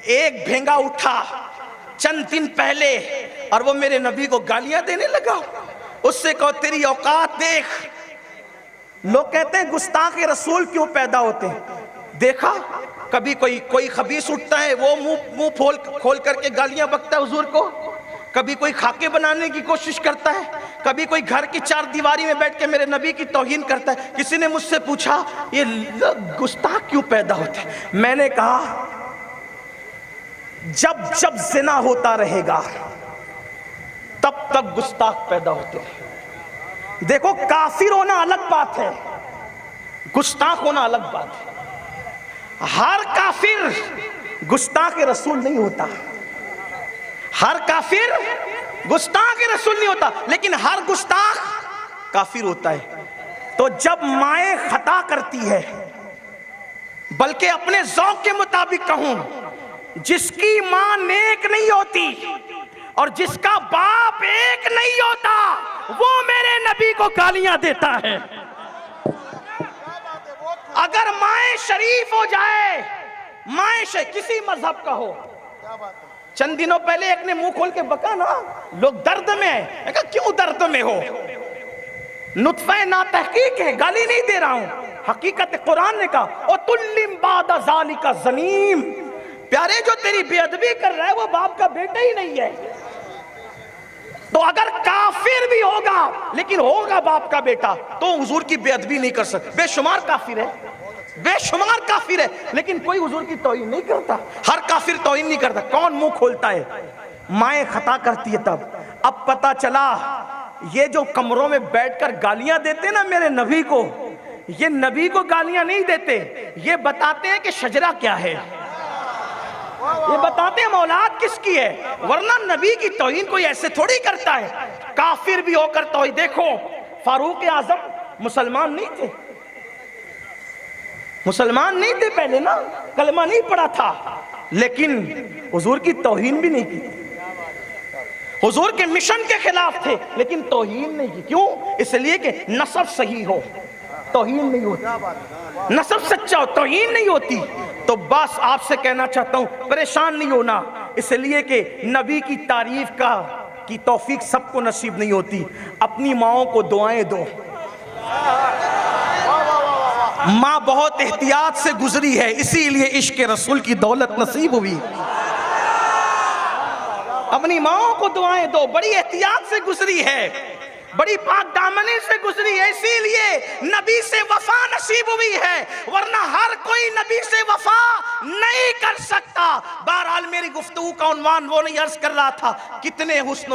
एक भेंगा उठा चंद दिन पहले और वो मेरे नबी को गालियां देने लगा। उससे कहो तेरी औकात देख। लोग कहते हैं गुस्ताख रसूल क्यों पैदा होते हैं। देखा कभी कोई खबीस उठता है, वो मुंह खोल करके गालियां बकता है हुजूर को। कभी कोई खाके बनाने की कोशिश करता है, कभी कोई घर की चार दीवारी में बैठ के मेरे नबी की तौहीन करता है। किसी ने मुझसे पूछा ये गुस्ताख क्यों पैदा होते हैं। मैंने कहा जब जब जिना होता रहेगा तब तक गुस्ताख पैदा होते हैं। देखो काफिर होना अलग बात है, गुस्ताख होना अलग बात है। हर काफिर गुस्ताख रसूल नहीं होता, हर काफिर गुस्ताख रसूल नहीं होता, लेकिन हर गुस्ताख काफिर होता है। तो जब माए खता करती है, बल्कि अपने ज़ौक़ के मुताबिक कहूं, जिसकी मां नेक नहीं होती और जिसका बाप एक नहीं होता, वो मेरे नबी को गालियां देता है। अगर माए शरीफ हो जाए, माए किसी मजहब का हो। चंद दिनों पहले एक ने मुंह खोल के बका ना, लोग दर्द में है। क्यों दर्द में हो? नुत्फे ना तहकीक है, गाली नहीं दे रहा हूं, हकीकत कुरान ने कहा ओ तुल्लिम बादा ज़ालिका ज़नीम। प्यारे जो तेरी बेअदबी कर रहा है वो बाप का बेटा ही नहीं है। तो अगर काफिर भी होगा लेकिन होगा बाप का बेटा, तो हुजूर की बेअदबी नहीं कर सकता। बेशुमार काफिर है, बेशुमार काफिर है, लेकिन कोई हुजूर की तौहीन नहीं करता। हर काफिर तौहीन नहीं करता। कौन मुंह खोलता है? माएँ खता करती है तब। अब पता चला ये जो कमरों में बैठकर गालियां देते ना मेरे नबी को, ये नबी को गालियां नहीं देते, ये बताते हैं कि शजरा क्या है, ये बताते हैं औलाद किसकी है। वरना नबी की तौहीन कोई ऐसे थोड़ी करता है, काफिर भी होकर तौहीन। देखो फारूक आजम मुसलमान नहीं थे, मुसलमान नहीं थे पहले ना, कलमा नहीं पढ़ा था, लेकिन हुजूर की तौहीन भी नहीं की। हुजूर के मिशन के खिलाफ थे लेकिन तौहीन नहीं की। क्यों? इसलिए कि नसब सही हो, तौहीन नहीं होती। नसब सच्चा हो, तौहीन नहीं होती। तो बस आपसे कहना चाहता हूं परेशान नहीं होना, इसलिए कि नबी की तारीफ की तौफीक सबको नसीब नहीं होती। अपनी माओं को दुआएं दो। माँ बहुत एहतियात से गुजरी है, इसीलिए इश्क रसूल की दौलत नसीब हुई। अपनी माओं को दुआएं दो, बड़ी एहतियात से गुजरी है, बड़ी पाक दामनी से गुजरी है, इसीलिए नबी से वफा नसीब हुई है। वरना हर कोई नबी से वफा नहीं कर सकता। बहरहाल मेरी गुफ्तगू का उन्वान वो नहीं अर्ज कर रहा था, कितने हुस्न